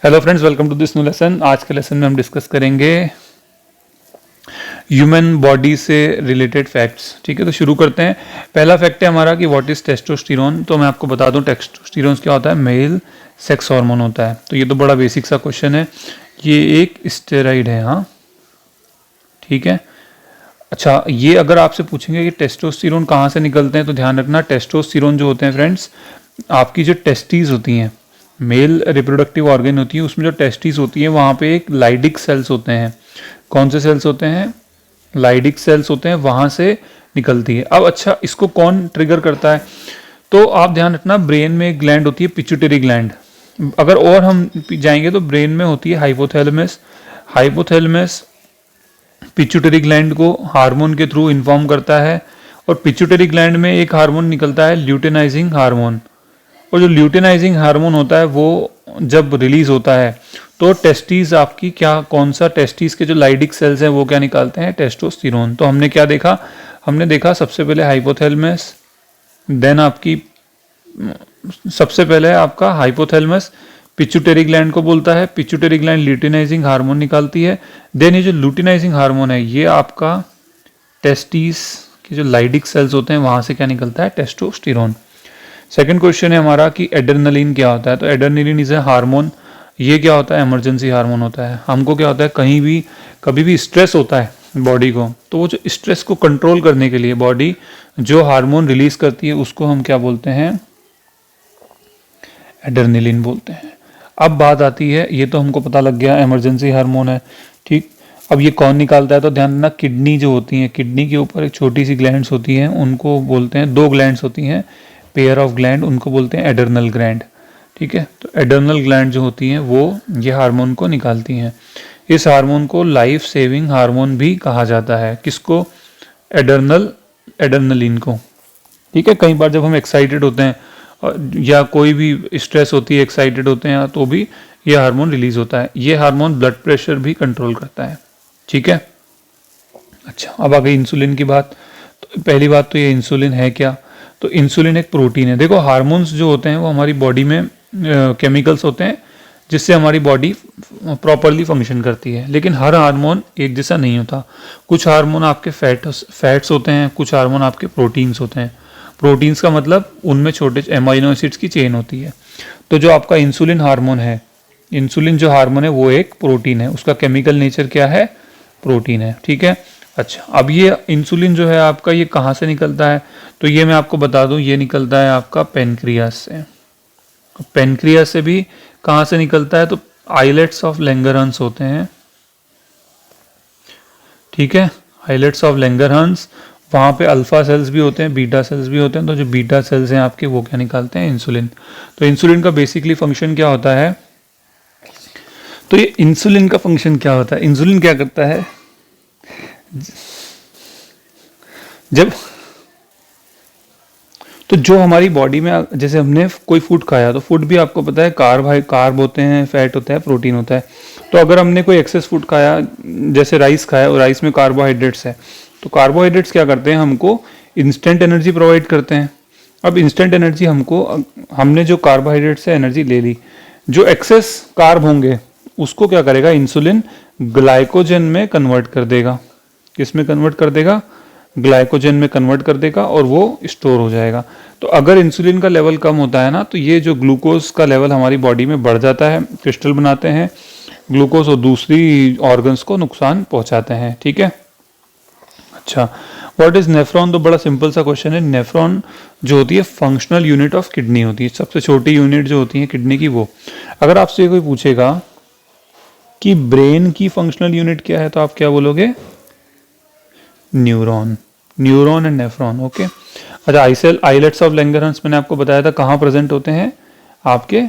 Hello friends, welcome to this new lesson. आज के lesson में हम डिस्कस करेंगे ह्यूमन बॉडी से रिलेटेड फैक्ट्स। ठीक है, तो शुरू करते हैं। पहला फैक्ट है हमारा कि व्हाट इज टेस्टोस्टेरोन। तो मैं आपको बता दूं टेस्टोस्टेरोन क्या होता है। मेल सेक्स हार्मोन होता है। तो ये तो बड़ा बेसिक सा क्वेश्चन है। ये एक स्टेरॉइड है। हाँ, ठीक है। अच्छा, ये अगर आपसे पूछेंगे कि टेस्टोस्टेरोन कहाँ से निकलते हैं, तो ध्यान रखना टेस्टोस्टेरोन जो होते हैं फ्रेंड्स, आपकी जो टेस्टीज होती हैं, मेल रिप्रोडक्टिव ऑर्गन होती है, उसमें जो टेस्टीज होती है वहाँ पे एक लाइडिक सेल्स होते हैं। कौन से सेल्स होते हैं? लाइडिक सेल्स होते हैं, वहाँ से निकलती है। अब अच्छा, इसको कौन ट्रिगर करता है? तो आप ध्यान रखना, ब्रेन में एक ग्लैंड होती है पिट्यूटरी ग्लैंड। अगर और हम जाएंगे तो ब्रेन में होती है हाइपोथैलेमस। हाइपोथैलेमस पिट्यूटरी ग्लैंड को हार्मोन के थ्रू इन्फॉर्म करता है, और पिट्यूटरी ग्लैंड में एक हार्मोन निकलता है ल्यूटेनाइजिंग हार्मोन। और जो ल्यूटेनाइजिंग हार्मोन होता है वो जब रिलीज होता है तो टेस्टीज आपकी क्या, कौन सा, टेस्टीज के जो लाइडिक सेल्स हैं वो क्या निकालते हैं? टेस्टोस्टेरोन। तो हमने क्या देखा? हमने देखा सबसे पहले हाइपोथैलेमस, देन आपकी सबसे पहले आपका हाइपोथैलेमस पिट्यूटरी ग्लैंड को बोलता है, पिट्यूटरी ग्लैंड ल्यूटेनाइजिंग हार्मोन निकालती है। देन ये जो ल्यूटेनाइजिंग हार्मोन है ये आपका टेस्टीज के जो लाइडिक सेल्स होते हैं वहां से क्या निकलता है? टेस्टोस्टेरोन। सेकंड क्वेश्चन है हमारा कि एड्रेनलिन क्या होता है। तो एड्रेनलिन इज ए हार्मोन। ये क्या होता है? इमरजेंसी हार्मोन होता है। हमको क्या होता है, कहीं भी कभी भी स्ट्रेस होता है बॉडी को, तो वो जो स्ट्रेस को कंट्रोल करने के लिए बॉडी जो हार्मोन रिलीज करती है उसको हम क्या बोलते हैं? एड्रेनलिन बोलते हैं। अब बात आती है, ये तो हमको पता लग गया इमरजेंसी हार्मोन है, ठीक। अब ये कौन निकालता है? तो ध्यान देना, किडनी जो होती है, किडनी के ऊपर एक छोटी सी ग्लैंड्स होती हैं, उनको बोलते हैं, दो ग्लैंड्स होती हैं, पेयर ऑफ ग्लैंड, उनको बोलते हैं एडर्नल ग्लैंड। ठीक है, तो एडर्नल ग्लैंड जो होती हैं वो ये हार्मोन को निकालती हैं। इस हार्मोन को लाइफ सेविंग हार्मोन भी कहा जाता है। किसको? एडर्नलिन को। ठीक है, कई बार जब हम एक्साइटेड होते हैं या कोई भी स्ट्रेस होती है, एक्साइटेड होते हैं, तो भी ये हार्मोन रिलीज होता है। ये हार्मोन ब्लड प्रेशर भी कंट्रोल करता है। ठीक है। अच्छा, अब आ गई इंसुलिन की बात। तो पहली बात तो ये इंसुलिन है क्या? तो इंसुलिन एक प्रोटीन है। देखो, हार्मोन्स जो होते हैं वो हमारी बॉडी में केमिकल्स होते हैं जिससे हमारी बॉडी प्रॉपरली फंक्शन करती है, लेकिन हर हार्मोन एक जैसा नहीं होता। कुछ हार्मोन आपके फैट्स होते हैं, कुछ हार्मोन आपके प्रोटीन्स होते हैं। प्रोटीन्स का मतलब उनमें छोटे एमाइनो एसिड्स की चेन होती है। तो जो आपका इंसुलिन हार्मोन है, इंसुलिन जो हार्मोन है वो एक प्रोटीन है। उसका केमिकल नेचर क्या है? प्रोटीन है। ठीक है। अच्छा, अब ये इंसुलिन जो है आपका, ये कहाँ से निकलता है? तो ये मैं आपको बता दूं, ये निकलता है आपका पेनक्रियास से। पेनक्रियास से भी कहाँ से निकलता है? तो आइलेट्स ऑफ लैंगरहंस होते हैं। ठीक है, आइलेट्स ऑफ लैंगरहंस, वहाँ पे अल्फा सेल्स भी होते हैं, बीटा सेल्स भी होते हैं। तो जो बीटा सेल्स हैं आपके वो क्या निकालते हैं? इंसुलिन। तो इंसुलिन का बेसिकली फंक्शन क्या होता है? तो ये इंसुलिन का फंक्शन क्या होता है? इंसुलिन क्या करता है? जब तो जो हमारी बॉडी में, जैसे हमने कोई फूड खाया, तो फूड भी आपको पता है कार्ब होते हैं, फैट होता है, प्रोटीन होता है। तो अगर हमने कोई एक्सेस फूड खाया, जैसे राइस खाया और राइस में कार्बोहाइड्रेट्स है, तो कार्बोहाइड्रेट्स क्या करते हैं? हमको इंस्टेंट एनर्जी प्रोवाइड करते हैं। अब इंस्टेंट एनर्जी हमने जो कार्बोहाइड्रेट से एनर्जी ले ली, जो एक्सेस कार्ब होंगे उसको क्या करेगा? इंसुलिन ग्लाइकोजन में कन्वर्ट कर देगा। किस में कन्वर्ट कर देगा? ग्लाइकोजन में कन्वर्ट कर देगा, और वो स्टोर हो जाएगा। तो अगर इंसुलिन का लेवल कम होता है ना, तो ये जो ग्लूकोज का लेवल हमारी बॉडी में बढ़ जाता है, क्रिस्टल बनाते हैं ग्लूकोज, और दूसरी ऑर्गन्स को नुकसान पहुंचाते हैं। ठीक है। अच्छा, व्हाट इज नेफ्रॉन? तो बड़ा सिंपल सा क्वेश्चन है। नेफ्रॉन जो होती है फंक्शनल यूनिट ऑफ किडनी होती है, सबसे छोटी यूनिट जो होती है किडनी की, वो। अगर आपसे कोई पूछेगा कि ब्रेन की फंक्शनल यूनिट क्या है, तो आप क्या बोलोगे? Neuron. Neuron and nephron. Okay. अच्छा, आइलेट्स ऑफ लैंगरहंस मैंने आपको बताया था कहाँ प्रेजेंट होते हैं? आपके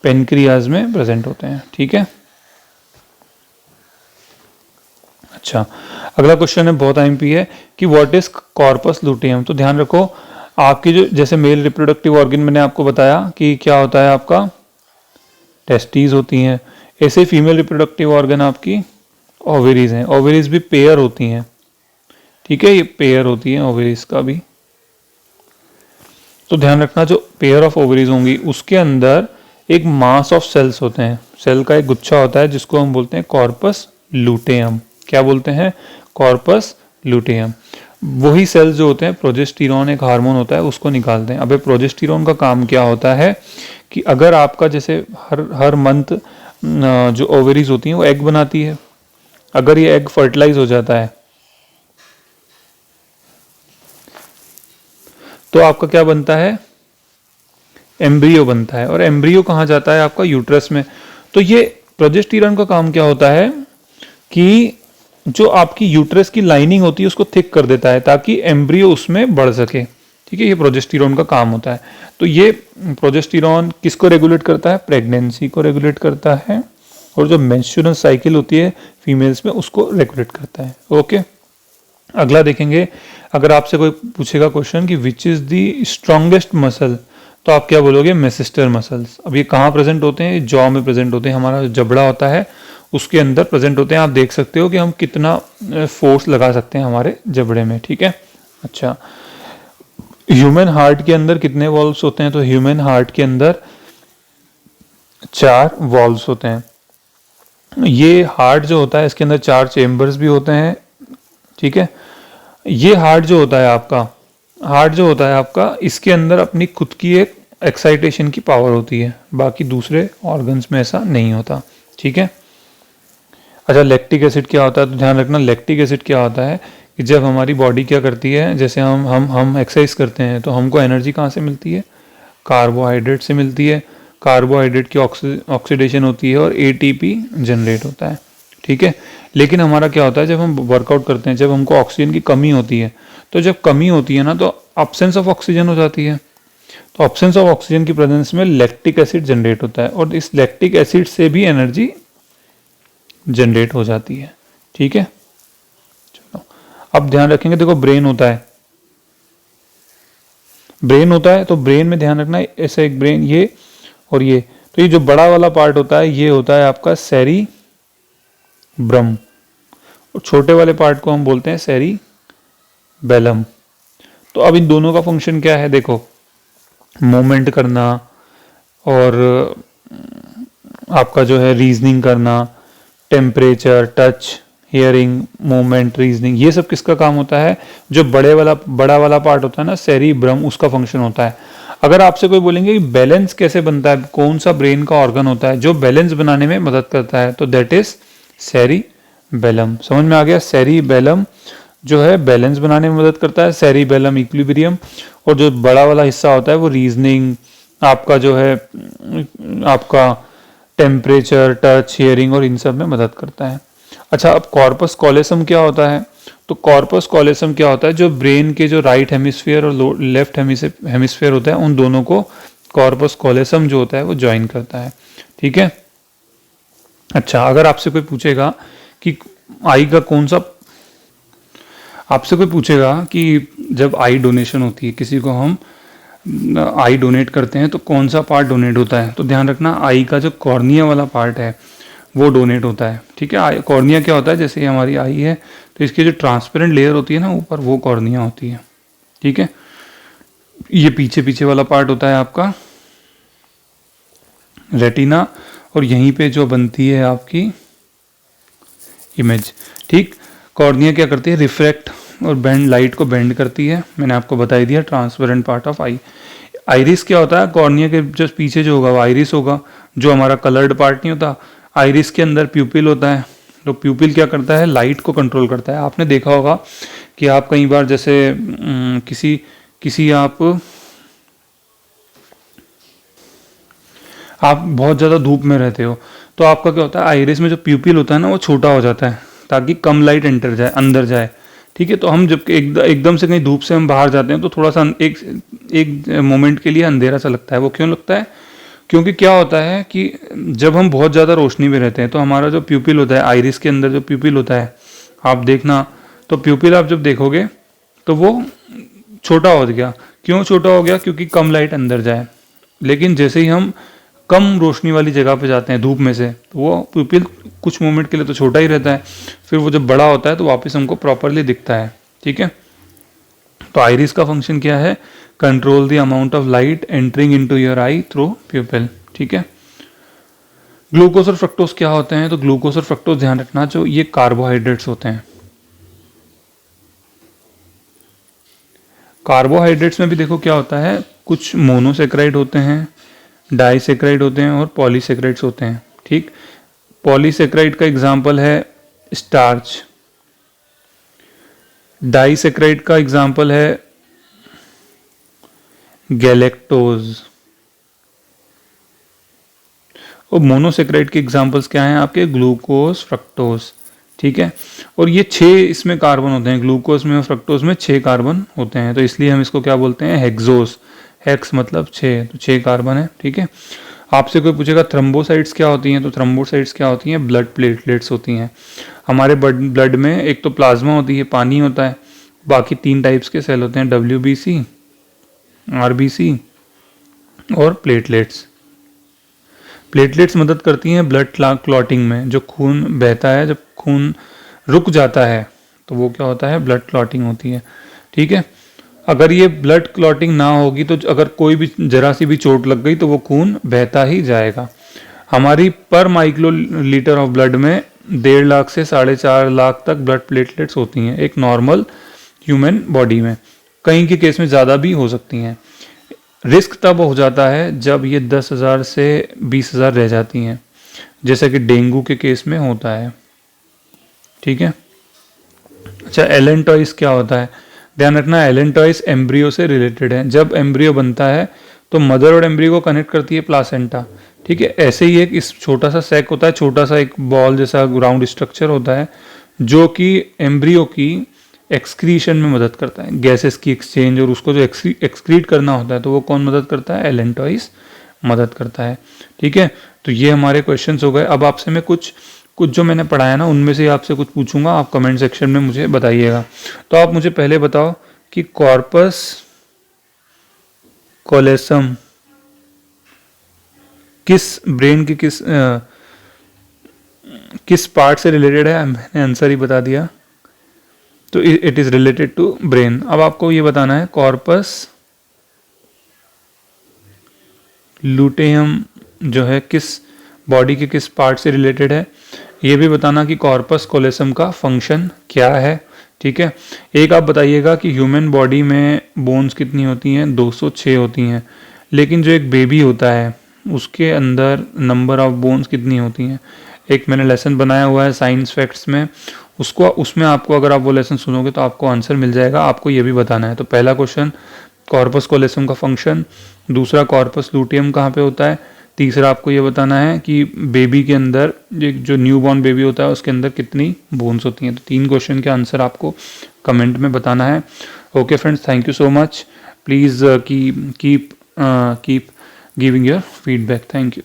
पेनक्रियाज में प्रेजेंट होते हैं। ठीक है। अच्छा, अगला क्वेश्चन है, बहुत आईएमपी है, कि व्हाट इज कॉर्पस लुटियम। तो ध्यान रखो, आपकी जो जैसे मेल रिप्रोडक्टिव ऑर्गन मैंने आपको बताया कि क्या होता है आपका? टेस्टीज होती हैं। ऐसे फीमेल रिप्रोडक्टिव ऑर्गन आपकी ओवेरीज हैं। ओवेरीज भी पेयर होती हैं। ठीक है, ये पेयर होती है ओवरीज का भी। तो ध्यान रखना, जो पेयर ऑफ ओवरीज होंगी उसके अंदर एक मास ऑफ सेल्स होते हैं, सेल का एक गुच्छा होता है जिसको हम बोलते हैं कॉर्पस लूटेयम। क्या बोलते हैं? कॉर्पस लूटेयम। वही सेल्स जो होते हैं, प्रोजेस्टेरॉन एक हार्मोन होता है, उसको निकालते हैं। अबे प्रोजेस्टेरॉन का काम क्या होता है कि अगर आपका जैसे हर मंथ जो ओवरीज होती हैं वो एग बनाती है, अगर ये एग फर्टिलाइज हो जाता है तो आपका क्या बनता है? एम्ब्रियो बनता है। और एम्ब्रियो कहाँ जाता है? आपका यूट्रस में। तो ये प्रोजेस्टेरॉन का काम क्या होता है कि जो आपकी यूट्रस की लाइनिंग होती है उसको थिक कर देता है ताकि एम्ब्रियो उसमें बढ़ सके। ठीक है, ये प्रोजेस्टेरॉन का काम होता है। तो ये प्रोजेस्टेरॉन किसको रेगुलेट करता है? प्रेगनेंसी को रेगुलेट करता है, और जो मेंस्ट्रुअल साइकिल होती है फीमेल्स में उसको रेगुलेट करता है। ओके, अगला देखेंगे। अगर आपसे कोई पूछेगा क्वेश्चन कि which is the strongest muscle, तो आप क्या बोलोगे? मेसिस्टर मसल्स। अब ये कहाँ प्रेजेंट होते हैं? जॉ में प्रेजेंट होते हैं। हमारा जो जबड़ा होता है उसके अंदर प्रेजेंट होते हैं। आप देख सकते हो कि हम कितना फोर्स लगा सकते हैं हमारे जबड़े में। ठीक है, अच्छा, ह्यूमन हार्ट के अंदर कितने वॉल्व्स होते हैं? तो ह्यूमन हार्ट के अंदर 4 वॉल्व्स होते हैं। ये हार्ट जो होता है इसके अंदर 4 चेम्बर्स भी होते हैं। ठीक है, ये हार्ट जो होता है आपका, इसके अंदर अपनी खुद की एक एक्साइटेशन की पावर होती है, बाकी दूसरे ऑर्गन्स में ऐसा नहीं होता। ठीक है, अच्छा, लैक्टिक एसिड क्या होता है? तो ध्यान रखना, लैक्टिक एसिड क्या होता है कि जब हमारी बॉडी क्या करती है, जैसे हम एक्सरसाइज करते हैं तो हमको एनर्जी कहाँ से मिलती है? कार्बोहाइड्रेट से मिलती है। कार्बोहाइड्रेट की ऑक्सीडेशन होती है और एटीपी जनरेट होता है। ठीक है, लेकिन हमारा क्या होता है जब हम वर्कआउट करते हैं, जब हमको ऑक्सीजन की कमी होती है, तो जब कमी होती है ना तो अब्सेंस ऑफ ऑक्सीजन हो जाती है। तो अब्सेंस ऑफ ऑक्सीजन की प्रेजेंस में लैक्टिक एसिड जनरेट होता है और इस लैक्टिक एसिड से भी एनर्जी जनरेट हो जाती है। ठीक है, चलो अब ध्यान रखेंगे। देखो, ब्रेन होता है तो ब्रेन में ध्यान रखना, ऐसा एक ब्रेन ये और ये, तो ये जो बड़ा वाला पार्ट होता है ये होता है आपका सेरिब्रम, और छोटे वाले पार्ट को हम बोलते हैं सेरिबेलम। तो अब इन दोनों का फंक्शन क्या है? देखो, मूवमेंट करना और आपका जो है रीजनिंग करना, temperature, touch, hearing, movement, reasoning, ये सब किसका काम होता है? जो बड़ा वाला पार्ट होता है ना सेरिब्रम, उसका फंक्शन होता है। अगर आपसे कोई बोलेंगे कि बैलेंस कैसे बनता है, कौन सा ब्रेन का ऑर्गन होता है जो बैलेंस बनाने में मदद करता है, तो दैट इज सेरिबेलम। समझ में आ गया? सेरिबेलम जो है बैलेंस बनाने में मदद करता है, सेरिबेलम इक्विलिब्रियम, और जो बड़ा वाला हिस्सा होता है वो रीजनिंग, आपका जो है आपका टेम्परेचर, टच, हियरिंग और इन सब में मदद करता है। अच्छा, अब कॉर्पस कॉलोसम क्या होता है? तो कॉर्पस कॉलोसम क्या होता है? जो ब्रेन के जो राइट हेमिस्फीयर और लेफ्ट हेमिस्फीयर होता है उन दोनों को कॉर्पस कॉलोसम जो होता है वो ज्वाइन करता है। ठीक है, अच्छा, अगर आपसे कोई पूछेगा कि आई का कौन सा, आपसे कोई पूछेगा कि जब आई डोनेशन होती है, किसी को हम आई डोनेट करते हैं तो कौन सा पार्ट डोनेट होता है, तो ध्यान रखना आई का जो कॉर्निया वाला पार्ट है वो डोनेट होता है। ठीक है, कॉर्निया क्या होता है? जैसे हमारी आई है तो इसकी जो ट्रांसपेरेंट लेयर होती है ना ऊपर, वो कॉर्निया होती है। ठीक है, ये पीछे पीछे वाला पार्ट होता है आपका रेटिना, और यहीं पे जो बनती है आपकी इमेज। ठीक, कॉर्निया क्या करती है? रिफ्रैक्ट और बेंड, लाइट को बेंड करती है। मैंने आपको बता दिया transparent part of I. Iris क्या होता है? कॉर्निया के जस्ट पीछे जो होगा वो आइरिस होगा, जो हमारा कलर्ड पार्ट नहीं होता। आइरिस के अंदर प्यूपिल होता है, तो प्यूपिल क्या करता है? लाइट को कंट्रोल करता है। आपने देखा होगा कि आप कई बार जैसे किसी आप बहुत ज़्यादा धूप में रहते हो तो आपका क्या होता है? आइरिस में जो प्यूपिल होता है ना वो छोटा हो जाता है ताकि कम लाइट अंदर जाए। ठीक है, तो हम जब एकदम से कहीं धूप से हम बाहर जाते हैं तो थोड़ा सा एक मोमेंट के लिए अंधेरा सा लगता है। वो क्यों लगता है? क्योंकि क्या होता है कि जब हम बहुत ज़्यादा रोशनी में रहते हैं तो हमारा जो प्यूपिल होता है, आइरिस के अंदर जो प्यूपिल होता है, आप देखना तो प्यूपिल आप जब देखोगे तो वो छोटा हो गया। क्यों छोटा हो गया? क्योंकि कम लाइट अंदर जाए। लेकिन जैसे ही हम कम रोशनी वाली जगह पे जाते हैं धूप में से, तो वो प्यूपिल कुछ मोमेंट के लिए तो छोटा ही रहता है, फिर वो जब बड़ा होता है तो वापस हमको प्रॉपरली दिखता है। ठीक है, तो आइरिस का फंक्शन क्या है? Control the amount of light entering into your I through प्यूपिल। ठीक है, ग्लूकोज और फ्रक्टोज क्या होते हैं? तो ग्लूकोज और फ्रक्टोज ध्यान रखना, जो ये कार्बोहाइड्रेट्स होते हैं। कार्बोहाइड्रेट्स में भी देखो क्या होता है, कुछ मोनोसेक्राइड होते हैं, डाइसेक्राइड होते हैं और पॉलीसेक्राइड्स होते हैं। ठीक, पॉलीसेक्राइड का एग्जाम्पल है स्टार्च, डाइसेक्राइड का एग्जाम्पल है गैलेक्टोज, और मोनोसेक्राइड के एग्जाम्पल्स क्या हैं आपके? Glucose, fructose. ठीक है, और ये 6 इसमें कार्बन होते हैं, ग्लूकोज में और फ्रक्टोज में 6 कार्बन होते हैं, तो इसलिए हम इसको क्या बोलते हैं? हेक्सोस। हेक्स मतलब 6, तो 6 कार्बन है। ठीक है, आपसे कोई पूछेगा थ्रम्बोसाइट्स क्या होती हैं, तो थ्रम्बोसाइट्स क्या होती हैं? ब्लड प्लेटलेट्स होती हैं। हमारे ब्लड में एक तो प्लाज्मा होती है, पानी होता है, बाकी 3 टाइप्स के सेल होते हैं, WBC, RBC और प्लेटलेट्स। प्लेटलेट्स मदद करती हैं ब्लड क्लॉटिंग में, जो खून बहता है, जब खून रुक जाता है तो वो क्या होता है? ब्लड क्लॉटिंग होती है। ठीक है, अगर ये ब्लड क्लॉटिंग ना होगी तो अगर कोई भी जरा सी भी चोट लग गई तो वो खून बहता ही जाएगा। हमारी पर माइक्रो लीटर ऑफ ब्लड में 1.5 लाख से 4.5 लाख तक ब्लड प्लेटलेट्स होती हैं एक नॉर्मल ह्यूमन बॉडी में, कहीं के केस में ज़्यादा भी हो सकती हैं। रिस्क तब हो जाता है जब ये 10,000 से 20,000 रह जाती हैं, जैसा कि डेंगू के केस में होता है। ठीक है, अच्छा एलेंटॉइस क्या होता है? ध्यान रखना, एलेंटॉइस एम्ब्रियो से रिलेटेड है। जब एम्ब्रियो बनता है तो मदर और एम्ब्रियो को कनेक्ट करती है प्लासेंटा। ठीक है, ऐसे ही एक इस छोटा सा सैक होता है, छोटा सा एक बॉल जैसा ग्राउंड स्ट्रक्चर होता है, जो कि एम्ब्रियो की एक्सक्रीशन में मदद करता है, गैसेस की एक्सचेंज, और उसको जो एक्सक्रीट करना होता है तो वो कौन मदद करता है? एलेंटॉइस मदद करता है। ठीक है, तो ये हमारे क्वेश्चंस हो गए। अब आपसे मैं कुछ कुछ जो मैंने पढ़ाया ना उनमें से आपसे कुछ पूछूंगा, आप कमेंट सेक्शन में मुझे बताइएगा। तो आप मुझे पहले बताओ कि कॉर्पस कोलेसम किस ब्रेन के किस पार्ट से रिलेटेड है? मैंने आंसर ही बता दिया, तो it is related to brain. अब आपको ये बताना है कॉर्पस लूटेयम जो है किस बॉडी के किस पार्ट से रिलेटेड है, ये भी बताना कि कॉर्पस कोलेसम का फंक्शन क्या है। ठीक है, एक आप बताइएगा कि ह्यूमन बॉडी में बोन्स कितनी होती हैं? 206 होती हैं, लेकिन जो एक बेबी होता है उसके अंदर नंबर ऑफ बोन्स कितनी होती हैं? एक मैंने लेसन बनाया हुआ है साइंस फैक्ट्स में, उसमें आपको अगर आप वो लेसन सुनोगे तो आपको आंसर मिल जाएगा। आपको ये भी बताना है। तो पहला क्वेश्चन कॉर्पस कोलेसम का फंक्शन, दूसरा कॉर्पस लूटियम कहाँ पे होता है, तीसरा आपको ये बताना है कि बेबी के अंदर जो न्यू बॉर्न बेबी होता है उसके अंदर कितनी बोन्स होती हैं। तो 3 क्वेश्चन के आंसर आपको कमेंट में बताना है। Okay friends, thank you so much. Please keep giving your feedback. Thank you.